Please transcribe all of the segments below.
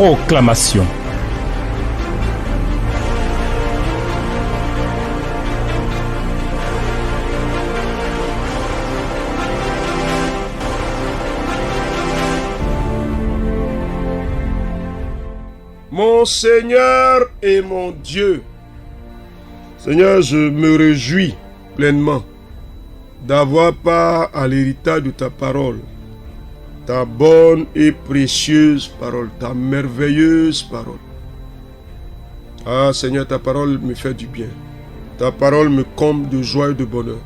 Proclamation. Mon Seigneur et mon Dieu, Seigneur, je me réjouis pleinement d'avoir part à l'héritage de ta parole, ta bonne et précieuse parole, ta merveilleuse parole. Ah Seigneur, ta parole me fait du bien, ta parole me comble de joie et de bonheur,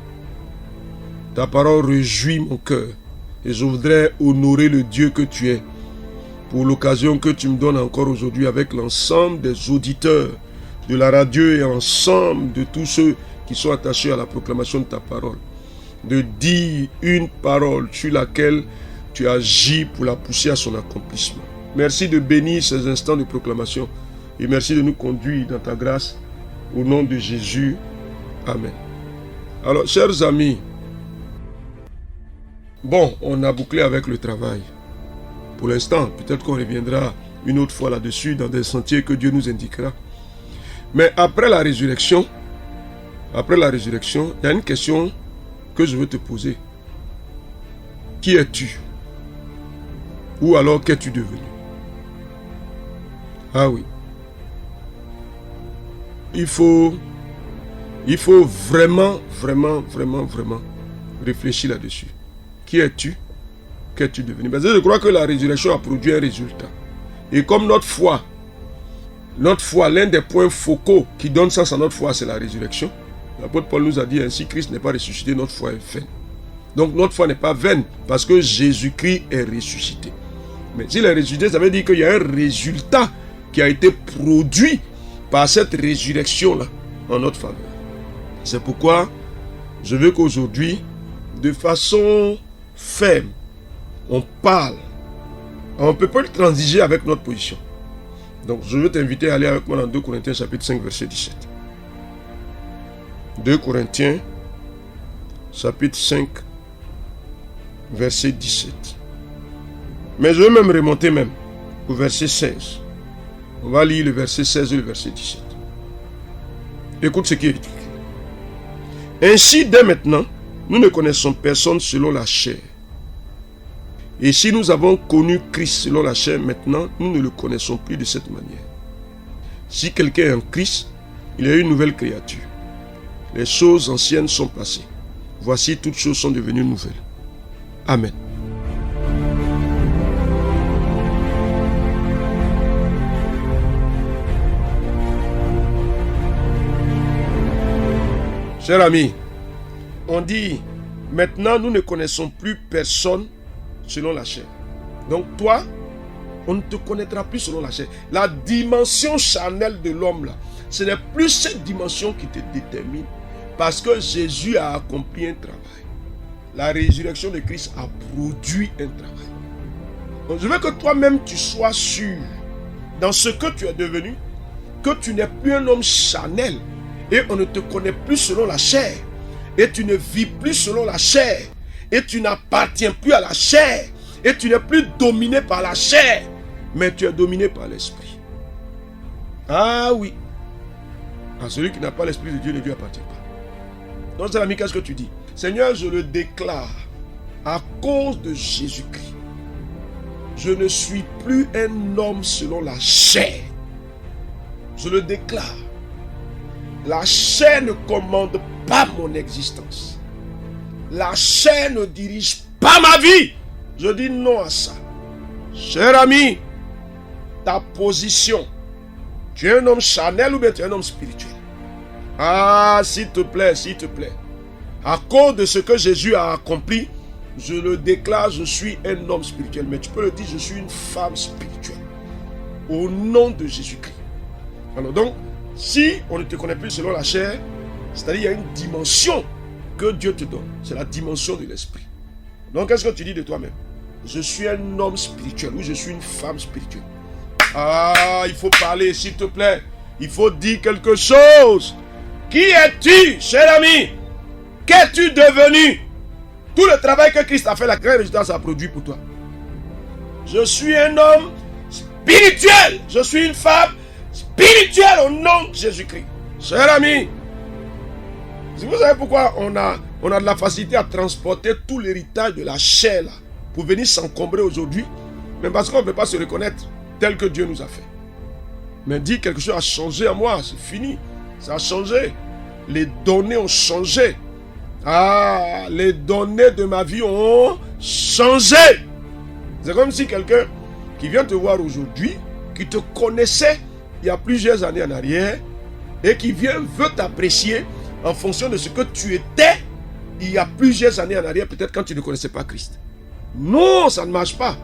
ta parole réjouit mon cœur et je voudrais honorer le Dieu que tu es pour l'occasion que tu me donnes encore aujourd'hui avec l'ensemble des auditeurs de la radio et ensemble de tous ceux qui sont attachés à la proclamation de ta parole, de dire une parole sur laquelle tu agis pour la pousser à son accomplissement. Merci de bénir ces instants de proclamation et merci de nous conduire dans ta grâce au nom de Jésus. Amen. Alors, chers amis, on a bouclé avec le travail. Pour l'instant, peut-être qu'on reviendra une autre fois là-dessus dans des sentiers que Dieu nous indiquera. Mais après la résurrection, il y a une question que je veux te poser. Qui es-tu? Ou alors qu'es-tu devenu? Ah oui. Il faut vraiment réfléchir là-dessus. Qui es-tu? Qu'es-tu devenu? Parce que je crois que la résurrection a produit un résultat. Et comme notre foi, l'un des points focaux qui donne sens à notre foi, c'est la résurrection. L'apôtre Paul nous a dit ainsi, Christ n'est pas ressuscité, notre foi est vaine. Donc notre foi n'est pas vaine parce que Jésus-Christ est ressuscité. Mais s'il est ressuscité, ça veut dire qu'il y a un résultat qui a été produit par cette résurrection-là en notre faveur. C'est pourquoi je veux qu'aujourd'hui, de façon ferme, on parle. On ne peut pas transiger avec notre position. Donc je veux t'inviter à aller avec moi dans 2 Corinthiens chapitre 5 verset 17. 2 Corinthiens chapitre 5 verset 17. Mais je vais même remonter au verset 16. On va lire le verset 16 et le verset 17. Écoute ce qui est écrit. Ainsi, dès maintenant, nous ne connaissons personne selon la chair. Et si nous avons connu Christ selon la chair, maintenant, nous ne le connaissons plus de cette manière. Si quelqu'un est en Christ, il est une nouvelle créature. Les choses anciennes sont passées. Voici, toutes choses sont devenues nouvelles. Amen. Chers amis, on dit, maintenant nous ne connaissons plus personne selon la chair. Donc toi, on ne te connaîtra plus selon la chair. La dimension charnelle de l'homme là, ce n'est plus cette dimension qui te détermine parce que Jésus a accompli un travail. La résurrection de Christ a produit un travail. Donc je veux que toi-même tu sois sûr dans ce que tu es devenu, que tu n'es plus un homme charnel et on ne te connaît plus selon la chair et tu ne vis plus selon la chair. Et tu n'appartiens plus à la chair. Et tu n'es plus dominé par la chair. Mais tu es dominé par l'esprit. Ah oui. À celui qui n'a pas l'esprit de Dieu ne lui appartient pas. Donc, c'est l'ami, qu'est-ce que tu dis? Seigneur, je le déclare. À cause de Jésus-Christ, je ne suis plus un homme selon la chair. Je le déclare. La chair ne commande pas mon existence. La chair ne dirige pas ma vie. Je dis non à ça. Cher ami, ta position, tu es un homme charnel ou bien tu es un homme spirituel? Ah, s'il te plaît. À cause de ce que Jésus a accompli, je le déclare, je suis un homme spirituel. Mais tu peux le dire, je suis une femme spirituelle. Au nom de Jésus-Christ. Alors donc, si on ne te connaît plus selon la chair, c'est-à-dire il y a une dimension que Dieu te donne. C'est la dimension de l'esprit. Donc, qu'est-ce que tu dis de toi-même? Je suis un homme spirituel ou je suis une femme spirituelle. Ah, il faut parler, s'il te plaît. Il faut dire quelque chose. Qui es-tu, cher ami? Qu'es-tu devenu? Tout le travail que Christ a fait, la grande résultat, ça a produit pour toi. Je suis un homme spirituelle. Je suis une femme spirituelle au nom de Jésus-Christ. Cher ami, vous savez pourquoi on a de la facilité à transporter tout l'héritage de la chair là, pour venir s'encombrer aujourd'hui, mais parce qu'on ne veut pas se reconnaître tel que Dieu nous a fait. Mais dit quelque chose a changé en moi, c'est fini. Ça a changé. Les données ont changé. Ah, les données de ma vie ont changé. C'est comme si quelqu'un qui vient te voir aujourd'hui, qui te connaissait il y a plusieurs années en arrière, et qui veut t'apprécier en fonction de ce que tu étais il y a plusieurs années en arrière, peut-être quand tu ne connaissais pas Christ. Non, ça ne marche pas.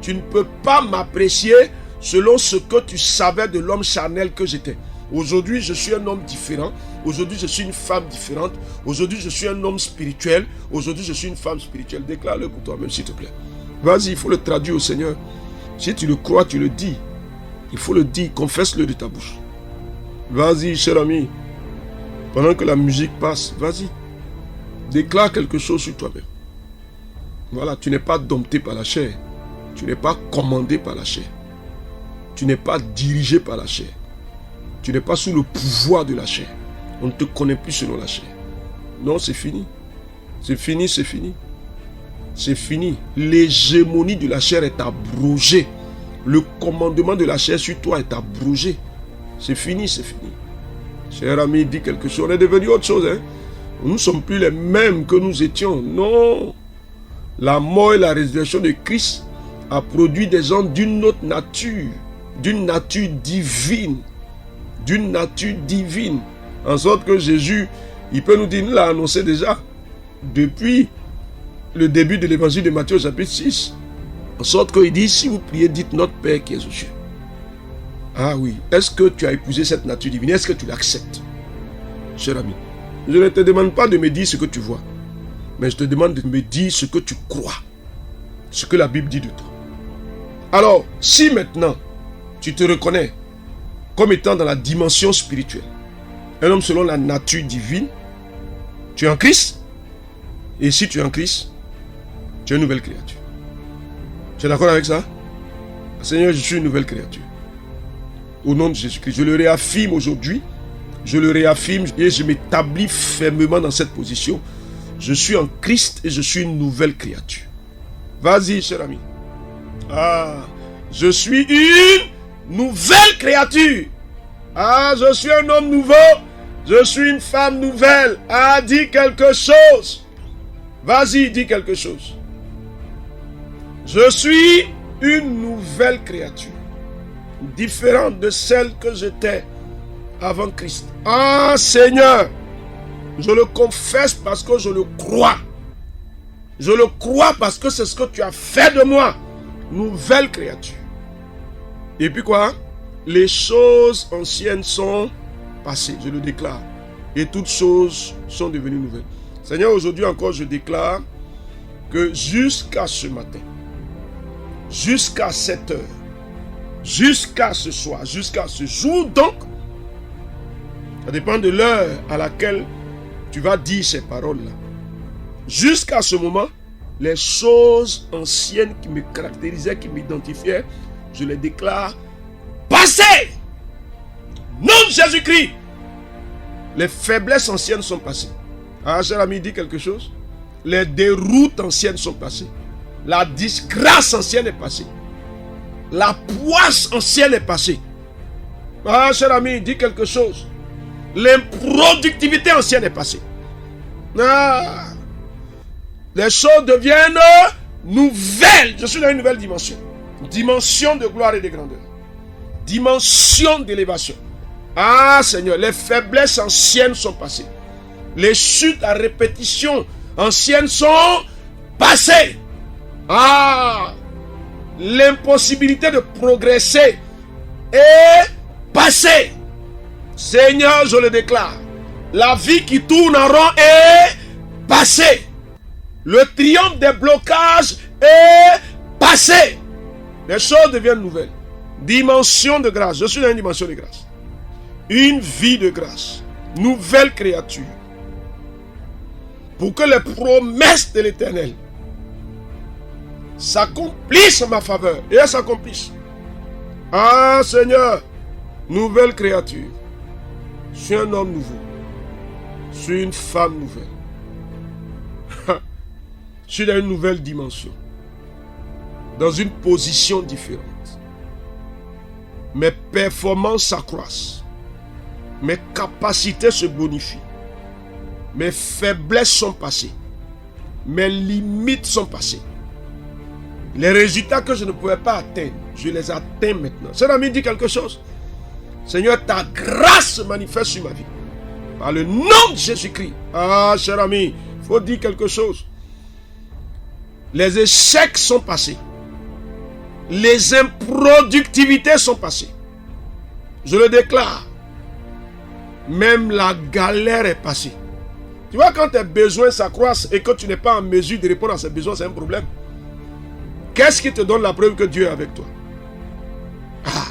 Tu ne peux pas m'apprécier selon ce que tu savais de l'homme charnel que j'étais. Aujourd'hui, je suis un homme différent. Aujourd'hui, je suis une femme différente. Aujourd'hui, je suis un homme spirituel. Aujourd'hui, je suis une femme spirituelle. Déclare-le pour toi-même, s'il te plaît. Vas-y, il faut le traduire au Seigneur. Si tu le crois, tu le dis. Il faut le dire, confesse-le de ta bouche. Vas-y, cher ami. Pendant que la musique passe, vas-y. Déclare quelque chose sur toi-même. Voilà, tu n'es pas dompté par la chair. Tu n'es pas commandé par la chair. Tu n'es pas dirigé par la chair. Tu n'es pas sous le pouvoir de la chair. On ne te connaît plus selon la chair. Non, c'est fini. C'est fini, c'est fini. C'est fini. L'hégémonie de la chair est abrogée. Le commandement de la chair sur toi est abrogé. C'est fini, c'est fini. Cher ami, dis quelque chose. On est devenu autre chose. Hein? Nous ne sommes plus les mêmes que nous étions. Non. La mort et la résurrection de Christ a produit des gens d'une autre nature. D'une nature divine. D'une nature divine. En sorte que Jésus, il peut nous dire, il l'a annoncé déjà, depuis le début de l'évangile de Matthieu chapitre 6. En sorte qu'il dit, si vous priez, dites notre Père qui est aux cieux. Ah oui, est-ce que tu as épousé cette nature divine? Est-ce que tu l'acceptes? Cher ami, je ne te demande pas de me dire ce que tu vois, mais je te demande de me dire ce que tu crois, ce que la Bible dit de toi. Alors, si maintenant, tu te reconnais comme étant dans la dimension spirituelle, un homme selon la nature divine, tu es en Christ, et si tu es en Christ, tu es une nouvelle créature. Tu es d'accord avec ça? Seigneur, je suis une nouvelle créature. Au nom de Jésus-Christ, je le réaffirme aujourd'hui, je le réaffirme et je m'établis fermement dans cette position. Je suis en Christ et je suis une nouvelle créature. Vas-y, cher ami. Ah, je suis une nouvelle créature. Ah, je suis un homme nouveau. Je suis une femme nouvelle. Ah, dis quelque chose. Vas-y, dis quelque chose. Je suis une nouvelle créature. Différente de celle que j'étais avant Christ. Ah, Seigneur, je le confesse parce que je le crois. Je le crois parce que c'est ce que tu as fait de moi. Nouvelle créature. Et puis quoi? Les choses anciennes sont passées, je le déclare. Et toutes choses sont devenues nouvelles. Seigneur, aujourd'hui encore, je déclare que jusqu'à ce matin, jusqu'à cette heure, jusqu'à ce soir, jusqu'à ce jour donc, ça dépend de l'heure à laquelle tu vas dire ces paroles-là. Jusqu'à ce moment, les choses anciennes qui me caractérisaient, qui m'identifiaient, je les déclare passées. Nom de Jésus-Christ. Les faiblesses anciennes sont passées. Ah, cher ami, dis quelque chose. Les déroutes anciennes sont passées. La disgrâce ancienne est passée. La poisse ancienne est passée. Ah, cher ami, dis quelque chose. L'improductivité ancienne est passée. Ah, les choses deviennent nouvelles. Je suis dans une nouvelle dimension. Dimension de gloire et de grandeur. Dimension d'élévation. Ah, Seigneur, les faiblesses anciennes sont passées. Les chutes à répétition anciennes sont passées. Ah, l'impossibilité de progresser est passée. Seigneur, je le déclare. La vie qui tourne en rond est passée. Le triomphe des blocages est passé. Les choses deviennent nouvelles. Dimension de grâce. Je suis dans une dimension de grâce. Une vie de grâce. Nouvelle créature. Pour que les promesses de l'Éternel s'accomplissent en ma faveur. Et elles s'accomplissent. Ah Seigneur, nouvelle créature. Je suis un homme nouveau. Je suis une femme nouvelle. Je suis dans une nouvelle dimension. Dans une position différente. Mes performances s'accroissent. Mes capacités se bonifient. Mes faiblesses sont passées. Mes limites sont passées. Les résultats que je ne pouvais pas atteindre, je les atteins maintenant. Cet ami dit quelque chose. Seigneur, ta grâce se manifeste sur ma vie. Par le nom de Jésus-Christ. Ah, cher ami, il faut dire quelque chose. Les échecs sont passés. Les improductivités sont passées. Je le déclare. Même la galère est passée. Tu vois, quand tes besoins s'accroissent et que tu n'es pas en mesure de répondre à ces besoins, c'est un problème. Qu'est-ce qui te donne la preuve que Dieu est avec toi? Ah,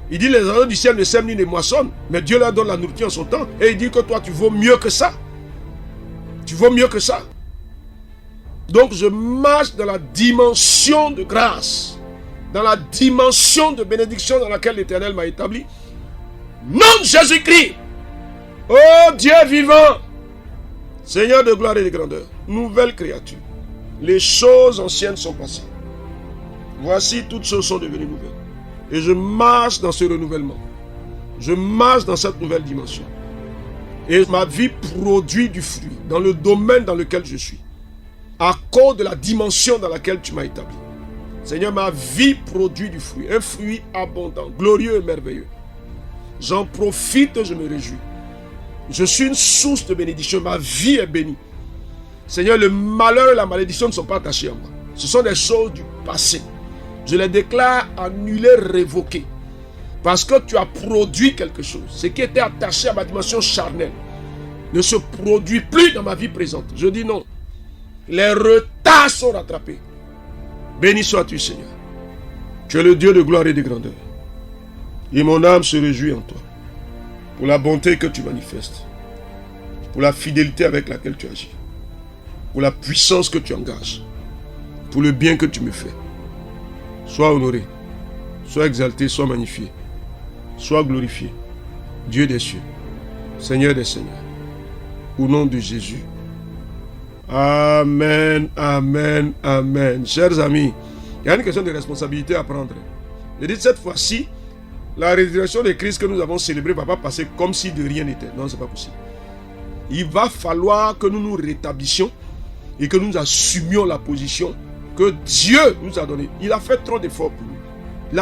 il dit les oiseaux du ciel ne sèment ni ne moissonnent, mais Dieu leur donne la nourriture en son temps. Et il dit que toi, tu vaux mieux que ça. Tu vaux mieux que ça. Donc je marche dans la dimension de grâce, dans la dimension de bénédiction dans laquelle l'Éternel m'a établi. Nom de Jésus-Christ. Oh Dieu vivant, Seigneur de gloire et de grandeur, nouvelle créature. Les choses anciennes sont passées. Voici, toutes choses sont devenues nouvelles. Et je marche dans ce renouvellement. Je marche dans cette nouvelle dimension. Et ma vie produit du fruit dans le domaine dans lequel je suis. À cause de la dimension dans laquelle tu m'as établi. Seigneur, ma vie produit du fruit. Un fruit abondant, glorieux et merveilleux. J'en profite, je me réjouis. Je suis une source de bénédiction. Ma vie est bénie. Seigneur, le malheur et la malédiction ne sont pas attachés à moi. Ce sont des choses du passé. Je les déclare annulées, révoquées. Parce que tu as produit quelque chose. Ce qui était attaché à ma dimension charnelle ne se produit plus dans ma vie présente. Je dis non. Les retards sont rattrapés. Béni sois-tu, Seigneur. Tu es le Dieu de gloire et de grandeur. Et mon âme se réjouit en toi. Pour la bonté que tu manifestes. Pour la fidélité avec laquelle tu agis. Pour la puissance que tu engages. Pour le bien que tu me fais. Sois honoré. Sois exalté, sois magnifié. Sois glorifié. Dieu des cieux. Seigneur des seigneurs. Au nom de Jésus. Amen, amen, amen. Chers amis, il y a une question de responsabilité à prendre. Je dis cette fois-ci, la résurrection de Christ que nous avons célébrée ne va pas passer comme si de rien n'était. Non, ce n'est pas possible. Il va falloir que nous nous rétablissions et que nous assumions la position que Dieu nous a donnée. Il a fait trop d'efforts pour nous. Il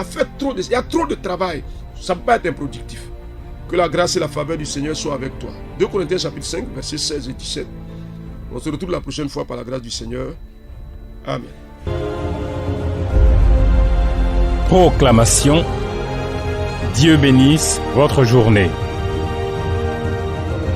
y a trop de travail. Ça ne peut pas être improductif. Que la grâce et la faveur du Seigneur soient avec toi. 2 Corinthiens chapitre 5, versets 16 et 17. On se retrouve la prochaine fois par la grâce du Seigneur. Amen. Proclamation. Dieu bénisse votre journée.